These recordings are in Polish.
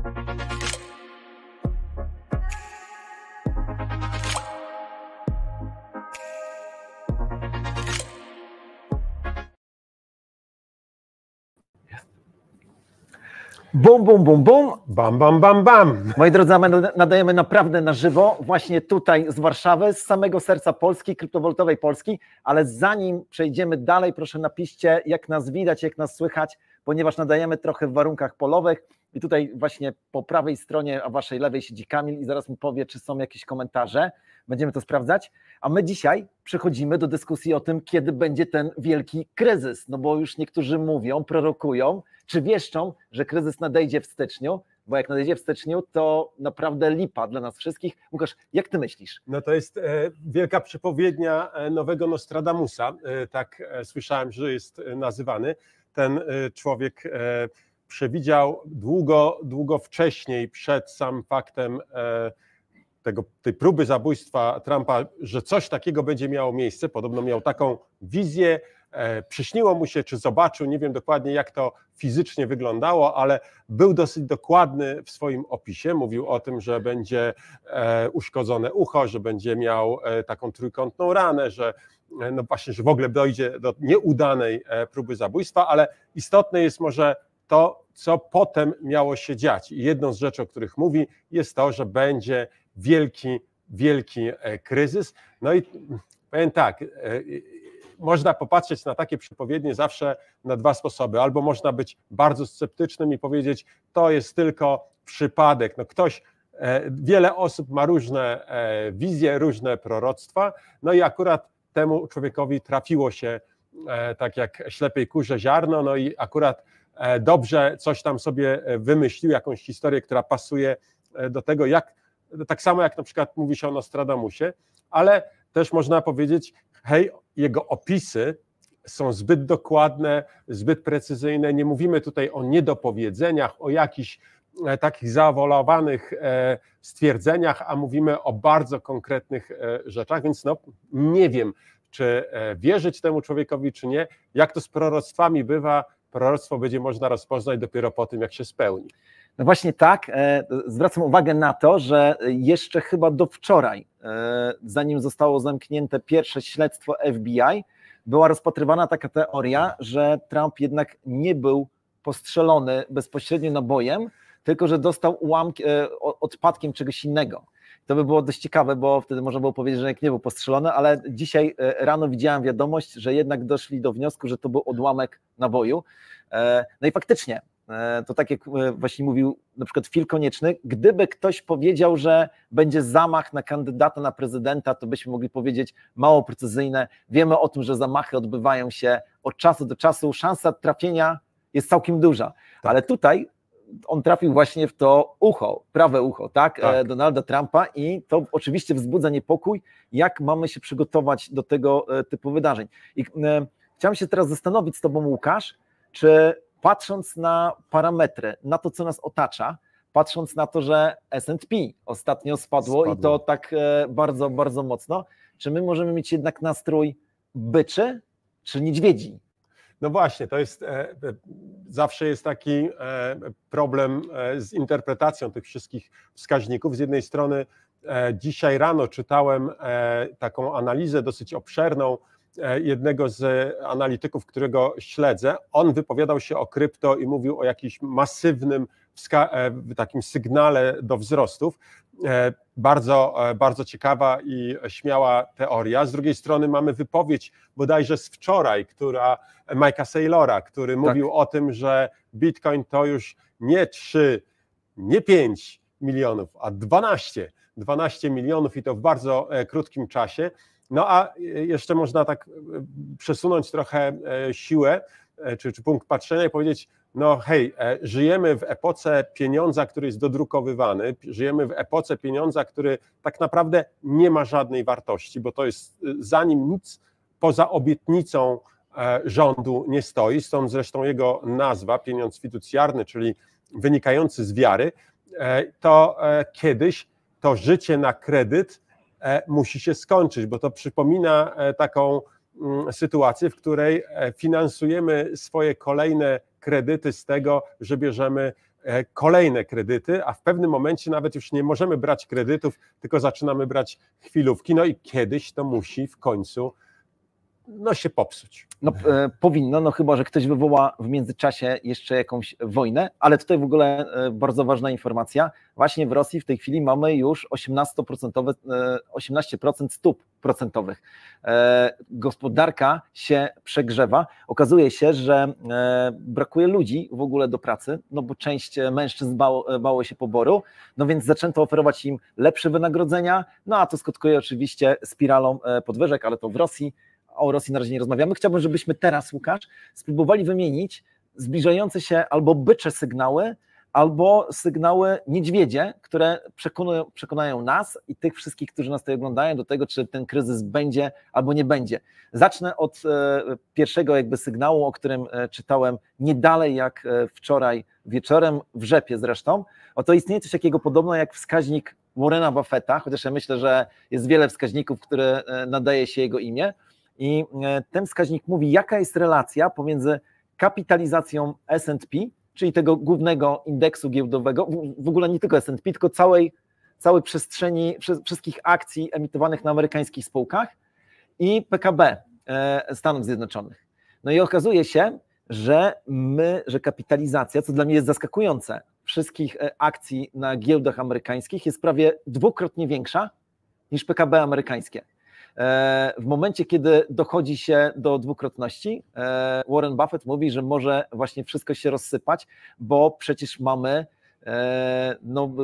Bum, bum, bum, bum. Bam, bam, bam, bam. Moi drodzy, nadajemy naprawdę na żywo, właśnie tutaj z Warszawy, z samego serca Polski, kryptowalutawej Polski, ale zanim przejdziemy dalej, proszę napiszcie, jak nas widać, jak nas słychać, ponieważ nadajemy trochę w warunkach polowych i tutaj właśnie po prawej stronie, a waszej lewej siedzi Kamil i zaraz mi powie, czy są jakieś komentarze, będziemy to sprawdzać, a my dzisiaj przechodzimy do dyskusji o tym, kiedy będzie ten wielki kryzys, no bo już niektórzy mówią, prorokują, czy wieszczą, że kryzys nadejdzie w styczniu, bo jak nadejdzie w styczniu, to naprawdę lipa dla nas wszystkich. Łukasz, jak ty myślisz? No to jest wielka przepowiednia nowego Nostradamusa, tak słyszałem, że jest nazywany. Ten człowiek przewidział długo wcześniej, przed samym faktem tej próby zabójstwa Trumpa, że coś takiego będzie miało miejsce. Podobno miał taką wizję, przyśniło mu się, czy zobaczył, nie wiem dokładnie jak to fizycznie wyglądało, ale był dosyć dokładny w swoim opisie. Mówił o tym, że będzie uszkodzone ucho, że będzie miał taką trójkątną ranę, że no właśnie, że w ogóle dojdzie do nieudanej próby zabójstwa, ale istotne jest może to, co potem miało się dziać. I jedną z rzeczy, o których mówi, jest to, że będzie wielki kryzys. No i powiem tak, można popatrzeć na takie przepowiednie zawsze na dwa sposoby. Albo można być bardzo sceptycznym i powiedzieć, to jest tylko przypadek. No wiele osób ma różne wizje, różne proroctwa, no i akurat temu człowiekowi trafiło się tak jak ślepej kurze ziarno, no i akurat dobrze coś tam sobie wymyślił, jakąś historię, która pasuje do tego, tak samo jak na przykład mówi się o Nostradamusie, ale też można powiedzieć, hej, jego opisy są zbyt dokładne, zbyt precyzyjne, nie mówimy tutaj o niedopowiedzeniach, o jakichś takich zaawolowanych stwierdzeniach, a mówimy o bardzo konkretnych rzeczach, więc no, nie wiem, czy wierzyć temu człowiekowi, czy nie. Jak to z proroctwami bywa, proroctwo będzie można rozpoznać dopiero po tym, jak się spełni. No właśnie tak, zwracam uwagę na to, że jeszcze chyba do wczoraj, zanim zostało zamknięte pierwsze śledztwo FBI, była rozpatrywana taka teoria, że Trump jednak nie był postrzelony bezpośrednio nabojem, tylko że dostał odpadkiem czegoś innego. To by było dość ciekawe, bo wtedy można było powiedzieć, że nie był postrzelony, ale dzisiaj rano widziałem wiadomość, że jednak doszli do wniosku, że to był odłamek naboju. No i faktycznie, to tak jak właśnie mówił na przykład Phil Konieczny, gdyby ktoś powiedział, że będzie zamach na kandydata na prezydenta, to byśmy mogli powiedzieć mało precyzyjne. Wiemy o tym, że zamachy odbywają się od czasu do czasu, szansa trafienia jest całkiem duża, tak. Ale tutaj on trafił właśnie w to ucho, prawe ucho, tak? Donalda Trumpa i to oczywiście wzbudza niepokój, jak mamy się przygotować do tego typu wydarzeń. I chciałem się teraz zastanowić z tobą, Łukasz, czy patrząc na parametry, na to, co nas otacza, patrząc na to, że S&P ostatnio spadło i to tak bardzo, bardzo mocno, czy my możemy mieć jednak nastrój byczy czy niedźwiedzi? No właśnie, to jest, zawsze jest taki problem z interpretacją tych wszystkich wskaźników. Z jednej strony dzisiaj rano czytałem taką analizę dosyć obszerną jednego z analityków, którego śledzę. On wypowiadał się o krypto i mówił o jakimś masywnym takim sygnale do wzrostów. Bardzo ciekawa i śmiała teoria. Z drugiej strony mamy wypowiedź bodajże z wczoraj, Mike'a Saylora, który mówił o tym, że Bitcoin to już nie 3, nie 5 milionów, a 12 milionów i to w bardzo krótkim czasie. No a jeszcze można tak przesunąć trochę siłę, czy punkt patrzenia i powiedzieć, no hej, żyjemy w epoce pieniądza, który jest dodrukowywany, żyjemy w epoce pieniądza, który tak naprawdę nie ma żadnej wartości, bo to jest, za nim nic poza obietnicą rządu nie stoi, stąd zresztą jego nazwa, pieniądz fiducjarny, czyli wynikający z wiary, to kiedyś to życie na kredyt musi się skończyć, bo to przypomina taką sytuację, w której finansujemy swoje kolejne kredyty z tego, że bierzemy kolejne kredyty, a w pewnym momencie nawet już nie możemy brać kredytów, tylko zaczynamy brać chwilówki, no i kiedyś to musi w końcu się popsuć. No powinno, no chyba że ktoś wywoła w międzyczasie jeszcze jakąś wojnę, ale tutaj w ogóle bardzo ważna informacja, właśnie w Rosji w tej chwili mamy już 18% stóp procentowych. Gospodarka się przegrzewa, okazuje się, że brakuje ludzi w ogóle do pracy, no bo część mężczyzn bało się poboru, no więc zaczęto oferować im lepsze wynagrodzenia, no a to skutkuje oczywiście spiralą podwyżek, ale to w Rosji. O Rosji na razie nie rozmawiamy. Chciałbym, żebyśmy teraz, Łukasz, spróbowali wymienić zbliżające się albo bycze sygnały, albo sygnały niedźwiedzie, które przekonają nas i tych wszystkich, którzy nas tutaj oglądają, do tego, czy ten kryzys będzie albo nie będzie. Zacznę od pierwszego jakby sygnału, o którym czytałem nie dalej jak wczoraj wieczorem, w Rzepie zresztą. Oto istnieje coś takiego podobno jak wskaźnik Warrena Buffetta, chociaż ja myślę, że jest wiele wskaźników, które nadaje się jego imię. I ten wskaźnik mówi, jaka jest relacja pomiędzy kapitalizacją S&P, czyli tego głównego indeksu giełdowego, w ogóle nie tylko S&P, tylko całej przestrzeni wszystkich akcji emitowanych na amerykańskich spółkach i PKB Stanów Zjednoczonych. No i okazuje się, że kapitalizacja, co dla mnie jest zaskakujące, wszystkich akcji na giełdach amerykańskich jest prawie dwukrotnie większa niż PKB amerykańskie. W momencie, kiedy dochodzi się do dwukrotności, Warren Buffett mówi, że może właśnie wszystko się rozsypać, bo przecież mamy,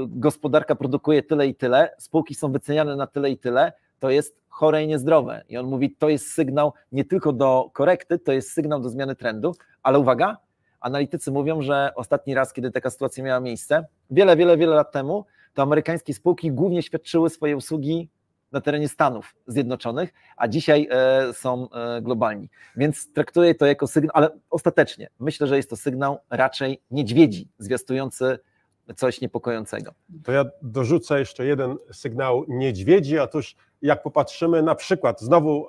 gospodarka produkuje tyle i tyle, spółki są wyceniane na tyle i tyle, to jest chore i niezdrowe. I on mówi, to jest sygnał nie tylko do korekty, to jest sygnał do zmiany trendu, ale uwaga, analitycy mówią, że ostatni raz, kiedy taka sytuacja miała miejsce, wiele lat temu, to amerykańskie spółki głównie świadczyły swoje usługi na terenie Stanów Zjednoczonych, a dzisiaj są globalni. Więc traktuję to jako sygnał, ale ostatecznie myślę, że jest to sygnał raczej niedźwiedzi, zwiastujący coś niepokojącego. To ja dorzucę jeszcze jeden sygnał niedźwiedzi. Otóż jak popatrzymy na przykład, znowu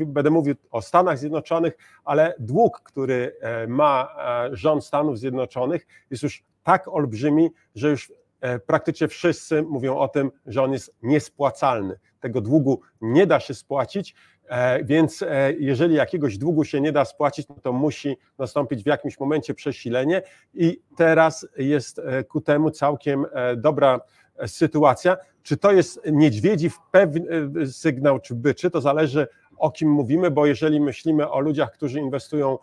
będę mówił o Stanach Zjednoczonych, ale dług, który ma rząd Stanów Zjednoczonych, jest już tak olbrzymi, że już praktycznie wszyscy mówią o tym, że on jest niespłacalny. Tego długu nie da się spłacić, więc jeżeli jakiegoś długu się nie da spłacić, no to musi nastąpić w jakimś momencie przesilenie i teraz jest ku temu całkiem dobra sytuacja. Czy to jest niedźwiedzi sygnał, czy byczy, to zależy, o kim mówimy, bo jeżeli myślimy o ludziach, którzy inwestują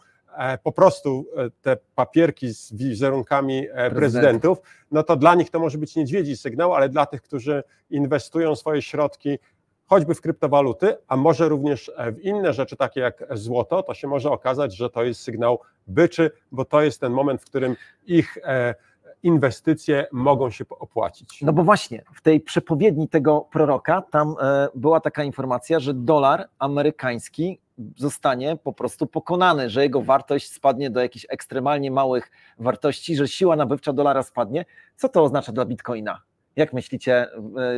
po prostu te papierki z wizerunkami prezydentów, no to dla nich to może być niedźwiedzi sygnał, ale dla tych, którzy inwestują swoje środki choćby w kryptowaluty, a może również w inne rzeczy takie jak złoto, to się może okazać, że to jest sygnał byczy, bo to jest ten moment, w którym ich inwestycje mogą się opłacić. No bo właśnie, w tej przepowiedni tego proroka tam była taka informacja, że dolar amerykański zostanie po prostu pokonany, że jego wartość spadnie do jakichś ekstremalnie małych wartości, że siła nabywcza dolara spadnie. Co to oznacza dla Bitcoina? Jak myślicie,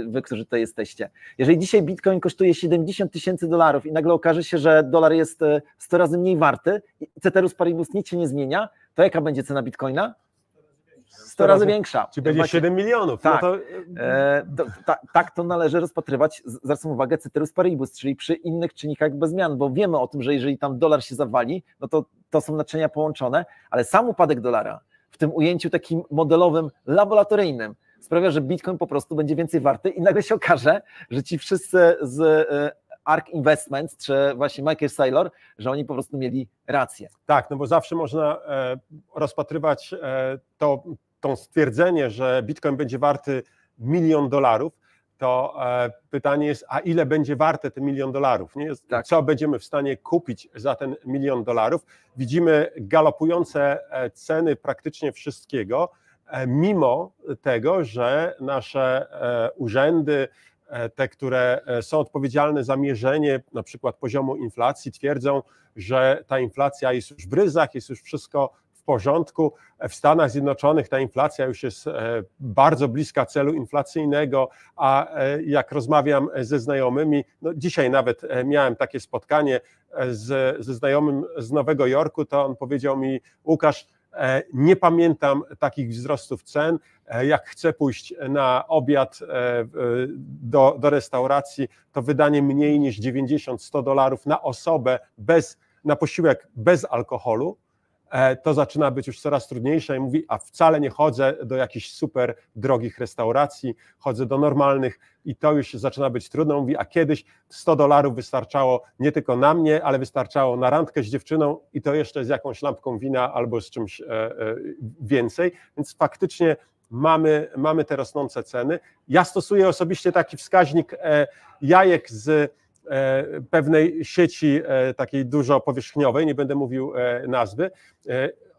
wy, którzy tutaj jesteście? Jeżeli dzisiaj Bitcoin kosztuje $70,000 i nagle okaże się, że dolar jest 100 razy mniej warty i ceteris paribus nic się nie zmienia, to jaka będzie cena Bitcoina? 100 razy większa. Czyli będzie 7 milionów. Tak, no tak to należy rozpatrywać, zwracam uwagę, ceteris paribus, czyli przy innych czynnikach bez zmian, bo wiemy o tym, że jeżeli tam dolar się zawali, no to są naczynia połączone, ale sam upadek dolara w tym ujęciu takim modelowym, laboratoryjnym sprawia, że Bitcoin po prostu będzie więcej warty i nagle się okaże, że ci wszyscy z ARK Investments, czy właśnie Michael Saylor, że oni po prostu mieli rację. Tak, no bo zawsze można rozpatrywać to stwierdzenie, że Bitcoin będzie warty $1 milion, to pytanie jest, a ile będzie warte te $1 milion? Nie? Tak. Co będziemy w stanie kupić za ten $1 milion? Widzimy galopujące ceny praktycznie wszystkiego, mimo tego, że nasze urzędy, te, które są odpowiedzialne za mierzenie na przykład poziomu inflacji, twierdzą, że ta inflacja jest już w ryzach, jest już wszystko w porządku. W Stanach Zjednoczonych ta inflacja już jest bardzo bliska celu inflacyjnego, a jak rozmawiam ze znajomymi, no dzisiaj nawet miałem takie spotkanie ze znajomym z Nowego Jorku, to on powiedział mi: Łukasz, nie pamiętam takich wzrostów cen. Jak chcę pójść na obiad do restauracji, to wydanie mniej niż $90–100 na osobę na posiłek bez alkoholu, to zaczyna być już coraz trudniejsze i mówi: a wcale nie chodzę do jakichś super drogich restauracji, chodzę do normalnych i to już zaczyna być trudno. Mówi: a kiedyś $100 wystarczało nie tylko na mnie, ale wystarczało na randkę z dziewczyną i to jeszcze z jakąś lampką wina albo z czymś więcej, więc faktycznie mamy te rosnące ceny. Ja stosuję osobiście taki wskaźnik jajek z pewnej sieci takiej dużo powierzchniowej, nie będę mówił nazwy.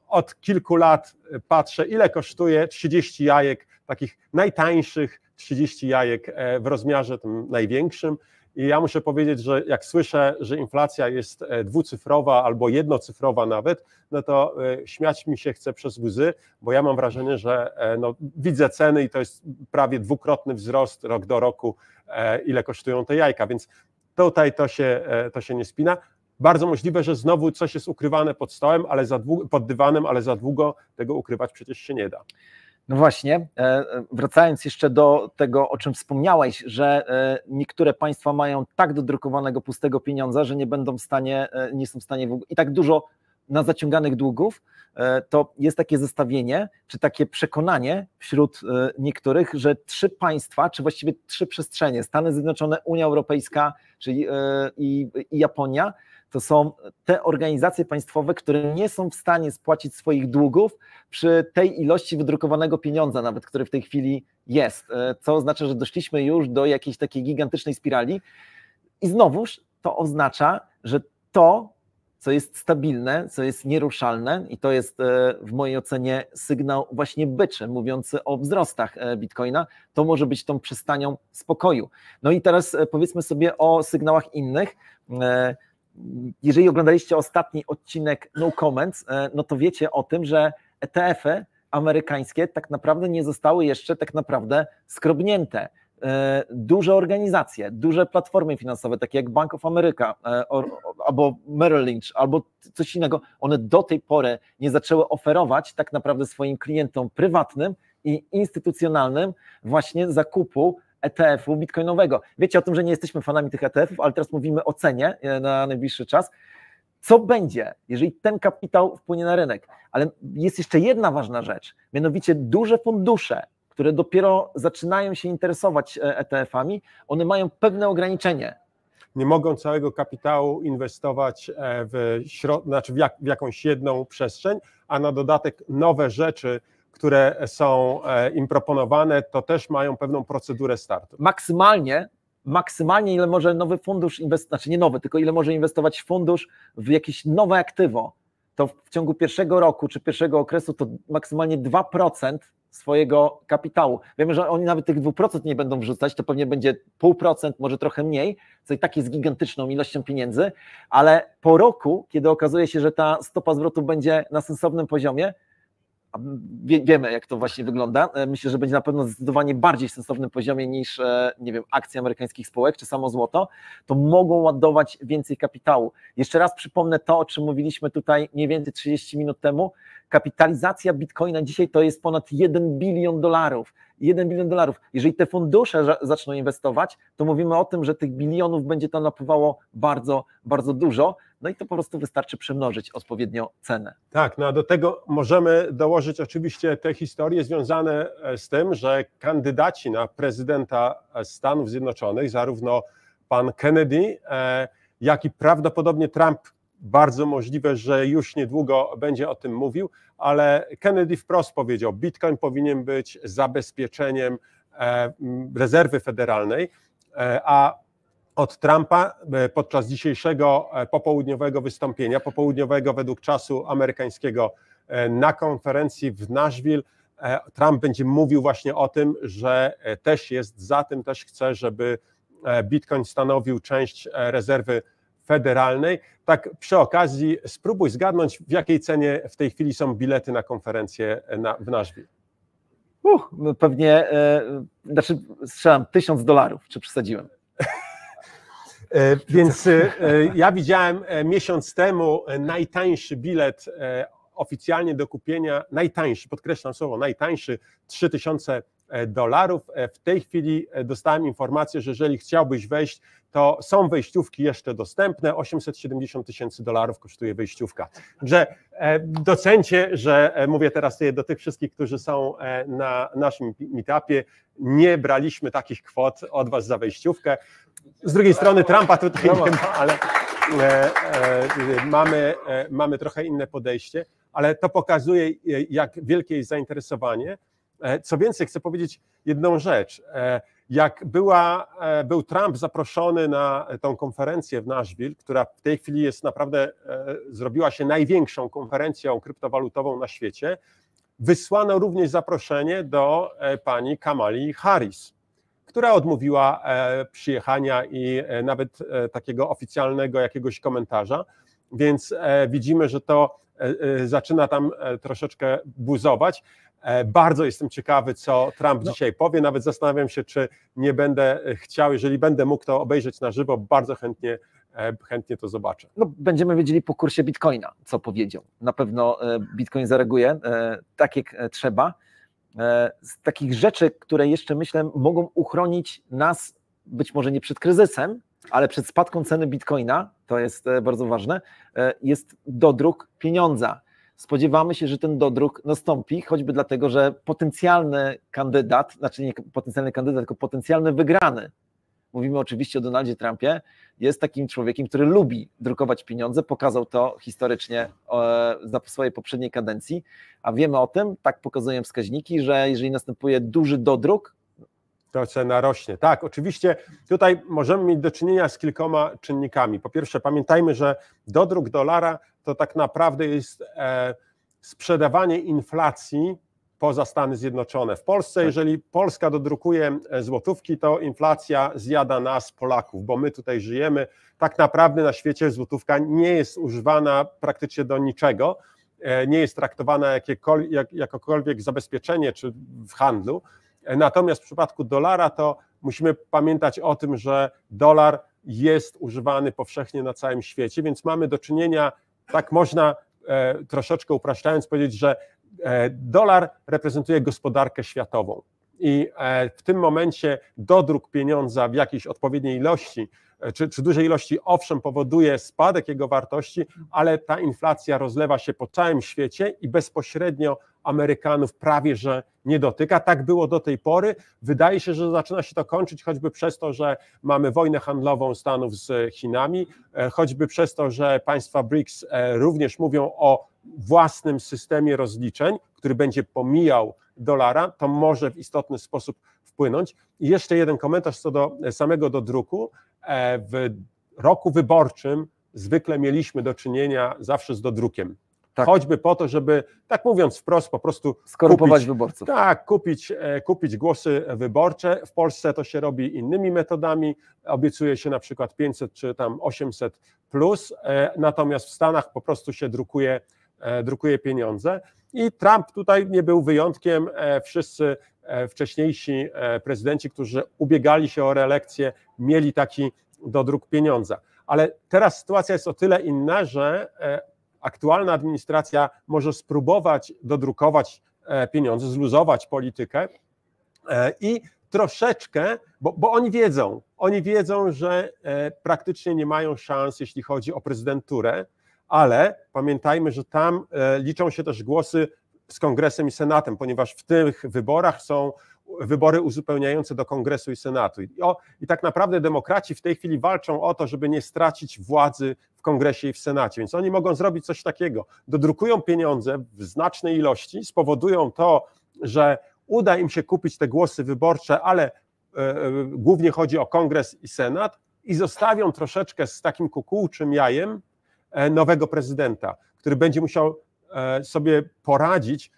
Od kilku lat patrzę, ile kosztuje 30 jajek, takich najtańszych 30 jajek w rozmiarze tym największym. I ja muszę powiedzieć, że jak słyszę, że inflacja jest dwucyfrowa albo jednocyfrowa nawet, no to śmiać mi się chce przez łzy, bo ja mam wrażenie, że no, widzę ceny i to jest prawie dwukrotny wzrost rok do roku, ile kosztują te jajka, więc tutaj to się nie spina. Bardzo możliwe, że znowu coś jest ukrywane pod stołem, pod dywanem, ale za długo tego ukrywać przecież się nie da. No właśnie, wracając jeszcze do tego, o czym wspomniałeś, że niektóre państwa mają tak dodrukowanego pustego pieniądza, że nie są w stanie i tak dużo na zaciąganych długów, to jest takie zestawienie, czy takie przekonanie wśród niektórych, że 3 państwa, czy właściwie 3 przestrzenie, Stany Zjednoczone, Unia Europejska i Japonia, to są te organizacje państwowe, które nie są w stanie spłacić swoich długów przy tej ilości wydrukowanego pieniądza nawet, który w tej chwili jest, co oznacza, że doszliśmy już do jakiejś takiej gigantycznej spirali i znowuż to oznacza, że to, co jest stabilne, co jest nieruszalne i to jest w mojej ocenie sygnał właśnie byczy, mówiący o wzrostach Bitcoina, to może być tą przystanią spokoju. No i teraz powiedzmy sobie o sygnałach innych. Jeżeli oglądaliście ostatni odcinek No Comments, no to wiecie o tym, że ETF-y amerykańskie tak naprawdę nie zostały jeszcze tak naprawdę skrobnięte. Duże organizacje, duże platformy finansowe, takie jak Bank of America albo Merrill Lynch, albo coś innego, one do tej pory nie zaczęły oferować tak naprawdę swoim klientom prywatnym i instytucjonalnym właśnie zakupu ETF-u bitcoinowego. Wiecie o tym, że nie jesteśmy fanami tych ETF-ów, ale teraz mówimy o cenie na najbliższy czas. Co będzie, jeżeli ten kapitał wpłynie na rynek? Ale jest jeszcze jedna ważna rzecz, mianowicie duże fundusze, które dopiero zaczynają się interesować ETF-ami, one mają ograniczenie. Nie mogą całego kapitału inwestować w jakąś jedną przestrzeń, a na dodatek nowe rzeczy, które są im proponowane, to też mają pewną procedurę startu. Maksymalnie ile może nowy fundusz znaczy nie nowy, tylko ile może inwestować fundusz w jakieś nowe aktywo, to w ciągu pierwszego roku czy pierwszego okresu to maksymalnie 2% swojego kapitału. Wiemy, że oni nawet tych 2% nie będą wrzucać, to pewnie będzie 0,5%, może trochę mniej, co i tak jest gigantyczną ilością pieniędzy, ale po roku, kiedy okazuje się, że ta stopa zwrotu będzie na sensownym poziomie, wiemy, jak to właśnie wygląda. Myślę, że będzie na pewno zdecydowanie bardziej sensownym poziomie niż, nie wiem, akcje amerykańskich spółek czy samo złoto, to mogą ładować więcej kapitału. Jeszcze raz przypomnę to, o czym mówiliśmy tutaj mniej więcej 30 minut temu. Kapitalizacja Bitcoina dzisiaj to jest ponad $1 bilion. $1 bilion. Jeżeli te fundusze zaczną inwestować, to mówimy o tym, że tych bilionów będzie tam napływało bardzo, bardzo dużo, no i to po prostu wystarczy przemnożyć odpowiednio cenę. Tak, no a do tego możemy dołożyć oczywiście te historie związane z tym, że kandydaci na prezydenta Stanów Zjednoczonych, zarówno pan Kennedy, jak i prawdopodobnie Trump, bardzo możliwe, że już niedługo będzie o tym mówił, ale Kennedy wprost powiedział, Bitcoin powinien być zabezpieczeniem rezerwy federalnej, a od Trumpa podczas dzisiejszego popołudniowego wystąpienia, popołudniowego według czasu amerykańskiego na konferencji w Nashville, Trump będzie mówił właśnie o tym, że też jest za tym, też chce, żeby Bitcoin stanowił część rezerwy Federalnej. Tak przy okazji spróbuj zgadnąć, w jakiej cenie w tej chwili są bilety na konferencję w Nashville. Pewnie, znaczy strzelam $1000, czy przesadziłem? Więc ja widziałem miesiąc temu najtańszy bilet oficjalnie do kupienia, najtańszy, podkreślam słowo, najtańszy, $3000. W tej chwili dostałem informację, że jeżeli chciałbyś wejść, to są wejściówki jeszcze dostępne, $870,000 kosztuje wejściówka. Także docencie, że mówię teraz tutaj do tych wszystkich, którzy są na naszym meetupie, nie braliśmy takich kwot od was za wejściówkę. Z drugiej strony Trumpa tutaj nie ma, ale mamy trochę inne podejście, ale to pokazuje, jak wielkie jest zainteresowanie. Co więcej, chcę powiedzieć jedną rzecz. Jak był Trump zaproszony na tą konferencję w Nashville, która w tej chwili jest naprawdę, zrobiła się największą konferencją kryptowalutową na świecie, wysłano również zaproszenie do pani Kamali Harris, która odmówiła przyjechania i nawet takiego oficjalnego jakiegoś komentarza, więc widzimy, że to zaczyna tam troszeczkę buzować. Bardzo jestem ciekawy, co Trump dzisiaj powie, nawet zastanawiam się, czy nie będę chciał, jeżeli będę mógł to obejrzeć na żywo, bardzo chętnie to zobaczę. No, będziemy wiedzieli po kursie Bitcoina, co powiedział. Na pewno Bitcoin zareaguje tak, jak trzeba. Z takich rzeczy, które jeszcze myślę mogą uchronić nas, być może nie przed kryzysem, ale przed spadką ceny Bitcoina, to jest bardzo ważne, jest dodruk pieniądza. Spodziewamy się, że ten dodruk nastąpi, choćby dlatego, że potencjalny kandydat, znaczy nie potencjalny kandydat, tylko potencjalny wygrany, mówimy oczywiście o Donaldzie Trumpie, jest takim człowiekiem, który lubi drukować pieniądze, pokazał to historycznie na swojej poprzedniej kadencji, a wiemy o tym, tak pokazują wskaźniki, że jeżeli następuje duży dodruk, to cena rośnie. Tak, oczywiście tutaj możemy mieć do czynienia z kilkoma czynnikami. Po pierwsze, pamiętajmy, że dodruk dolara to tak naprawdę jest sprzedawanie inflacji poza Stany Zjednoczone. W Polsce, jeżeli Polska dodrukuje złotówki, to inflacja zjada nas, Polaków, bo my tutaj żyjemy. Tak naprawdę na świecie złotówka nie jest używana praktycznie do niczego, nie jest traktowana jakokolwiek zabezpieczenie czy w handlu. Natomiast w przypadku dolara to musimy pamiętać o tym, że dolar jest używany powszechnie na całym świecie, więc mamy do czynienia, tak można troszeczkę upraszczając powiedzieć, że dolar reprezentuje gospodarkę światową i w tym momencie dodruk pieniądza w jakiejś odpowiedniej ilości czy dużej ilości, owszem, powoduje spadek jego wartości, ale ta inflacja rozlewa się po całym świecie i bezpośrednio Amerykanów prawie że nie dotyka. Tak było do tej pory. Wydaje się, że zaczyna się to kończyć choćby przez to, że mamy wojnę handlową Stanów z Chinami, choćby przez to, że państwa BRICS również mówią o własnym systemie rozliczeń, który będzie pomijał dolara, to może w istotny sposób wpłynąć. I jeszcze jeden komentarz co do samego dodruku. W roku wyborczym zwykle mieliśmy do czynienia zawsze z dodrukiem. Tak. Choćby po to, żeby, tak mówiąc wprost, po prostu skorumpować wyborców. Tak, kupić głosy wyborcze. W Polsce to się robi innymi metodami. Obiecuje się na przykład 500 czy tam 800 plus, natomiast w Stanach po prostu się drukuje pieniądze. I Trump tutaj nie był wyjątkiem. Wszyscy wcześniejsi prezydenci, którzy ubiegali się o reelekcję, mieli taki dodruk pieniądza. Ale teraz sytuacja jest o tyle inna, że aktualna administracja może spróbować dodrukować pieniądze, zluzować politykę i troszeczkę, bo oni wiedzą, że praktycznie nie mają szans, jeśli chodzi o prezydenturę, ale pamiętajmy, że tam liczą się też głosy z Kongresem i Senatem, ponieważ w tych wyborach są wybory uzupełniające do Kongresu i Senatu. I tak naprawdę demokraci w tej chwili walczą o to, żeby nie stracić władzy w Kongresie i w Senacie, więc oni mogą zrobić coś takiego. Dodrukują pieniądze w znacznej ilości, spowodują to, że uda im się kupić te głosy wyborcze, ale głównie chodzi o Kongres i Senat i zostawią troszeczkę z takim kukułczym jajem nowego prezydenta, który będzie musiał sobie poradzić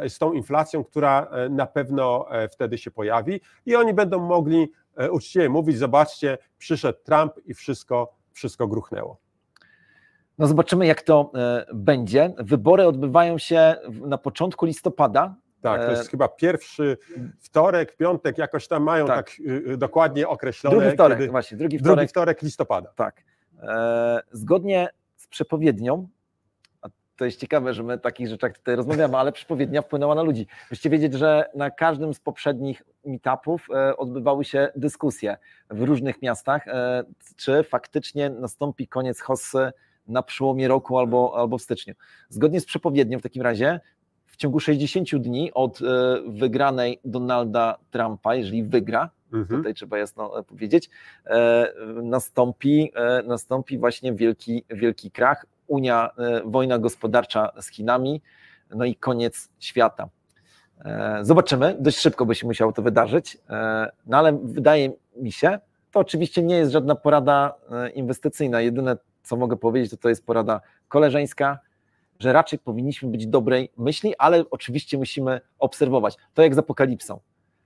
z tą inflacją, która na pewno wtedy się pojawi i oni będą mogli uczciwie mówić, zobaczcie, przyszedł Trump i wszystko wszystko gruchnęło. No zobaczymy, jak to będzie. Wybory odbywają się na początku listopada. Tak, to jest chyba pierwszy wtorek, piątek, jakoś tam mają tak dokładnie określone. Drugi wtorek, właśnie, drugi wtorek listopada. Tak. Zgodnie z przepowiednią, a to jest ciekawe, że my o takich rzeczach tutaj rozmawiamy, ale przepowiednia wpłynęła na ludzi. Musicie wiedzieć, że na każdym z poprzednich meetupów odbywały się dyskusje w różnych miastach, czy faktycznie nastąpi koniec hossy na przełomie roku albo w styczniu. Zgodnie z przepowiednią w takim razie w ciągu 60 dni od wygranej Donalda Trumpa, jeżeli wygra, tutaj trzeba jasno powiedzieć, nastąpi właśnie wielki krach, wojna gospodarcza z Chinami, no i koniec świata. Zobaczymy, dość szybko by się musiało to wydarzyć, no ale wydaje mi się, to oczywiście nie jest żadna porada inwestycyjna, jedyne co mogę powiedzieć, to jest porada koleżeńska, że raczej powinniśmy być dobrej myśli, ale oczywiście musimy obserwować. To jak z apokalipsą.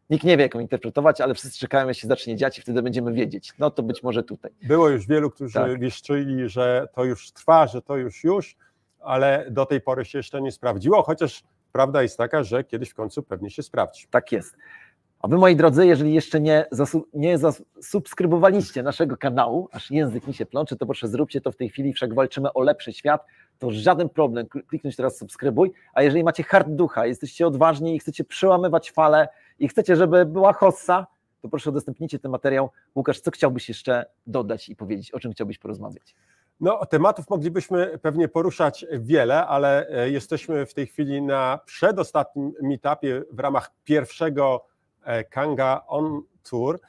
Nikt nie wie, jak ją interpretować, ale wszyscy czekają, jak się zacznie dziać i wtedy będziemy wiedzieć. No to być może tutaj. Było już wielu, którzy wieszczyli, że to już trwa, że to już, ale do tej pory się jeszcze nie sprawdziło, chociaż prawda jest taka, że kiedyś w końcu pewnie się sprawdzi. Tak jest. A wy, moi drodzy, jeżeli jeszcze nie zasubskrybowaliście naszego kanału, aż język mi się plącze, to proszę zróbcie to w tej chwili, wszak walczymy o lepszy świat, to żaden problem, kliknąć teraz subskrybuj, a jeżeli macie hard ducha, jesteście odważni i chcecie przełamywać fale i chcecie, żeby była hossa, to proszę udostępnijcie ten materiał. Łukasz, co chciałbyś jeszcze dodać i powiedzieć, o czym chciałbyś porozmawiać? No, tematów moglibyśmy pewnie poruszać wiele, ale jesteśmy w tej chwili na przedostatnim meetupie w ramach pierwszego Kanga On Tour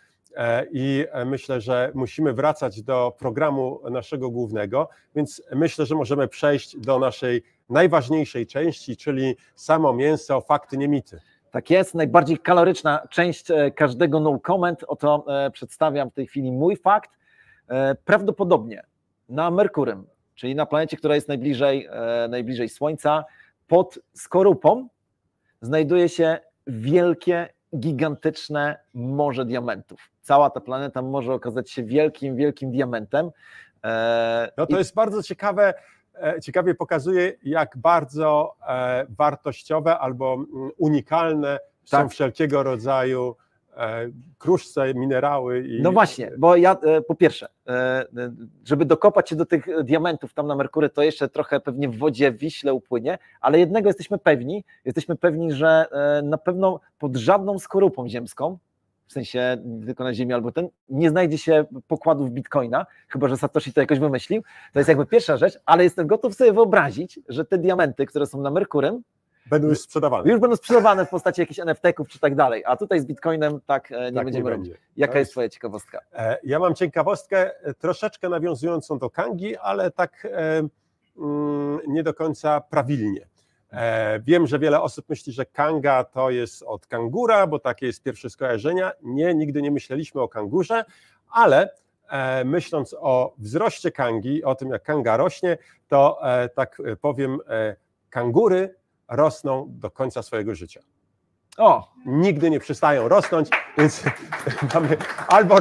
i myślę, że musimy wracać do programu naszego głównego, więc myślę, że możemy przejść do naszej najważniejszej części, czyli samo mięso, fakty, nie mity. Tak jest, najbardziej kaloryczna część każdego no comment, oto przedstawiam w tej chwili mój fakt. Prawdopodobnie na Merkurym, czyli na planecie, która jest najbliżej Słońca, pod skorupą znajduje się wielkie, gigantyczne morze diamentów. Cała ta planeta może okazać się wielkim, wielkim diamentem. No to jest bardzo ciekawie pokazuje, jak bardzo wartościowe albo unikalne są wszelkiego rodzaju kruszce, minerały. No właśnie, bo ja po pierwsze, żeby dokopać się do tych diamentów tam na Merkury, to jeszcze trochę pewnie w wodzie Wiśle upłynie, ale jednego jesteśmy pewni, że na pewno pod żadną skorupą ziemską, w sensie tylko na Ziemi albo nie znajdzie się pokładów bitcoina, chyba że Satoshi to jakoś wymyślił, to jest jakby pierwsza rzecz, ale jestem gotów sobie wyobrazić, że te diamenty, które są na Merkurym, będą już sprzedawane. Już będą sprzedawane w postaci jakichś NFT-ów czy tak dalej, a tutaj z Bitcoinem nie będziemy robić. Jaka jest twoja ciekawostka? Ja mam ciekawostkę troszeczkę nawiązującą do Kangi, ale tak nie do końca prawilnie. Wiem, że wiele osób myśli, że Kanga to jest od kangura, bo takie jest pierwsze skojarzenia. Nie, nigdy nie myśleliśmy o kangurze, ale myśląc o wzroście Kangi, o tym jak Kanga rośnie, to tak powiem, kangury rosną do końca swojego życia. Nigdy nie przestają rosnąć, więc mamy albo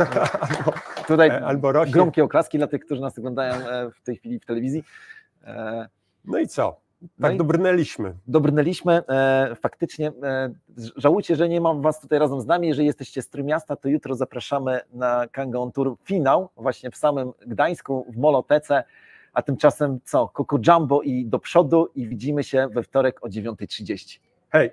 rośnie. Gromkie oklaski dla tych, którzy nas oglądają w tej chwili w telewizji. No i co? Tak dobrnęliśmy. Faktycznie żałujcie, że nie mam was tutaj razem z nami. Jeżeli jesteście z Trójmiasta, to jutro zapraszamy na Kanga On Tour finał właśnie w samym Gdańsku, w Molotece, a tymczasem co? Coco Jumbo i do przodu i widzimy się we wtorek o 9:30. Hej!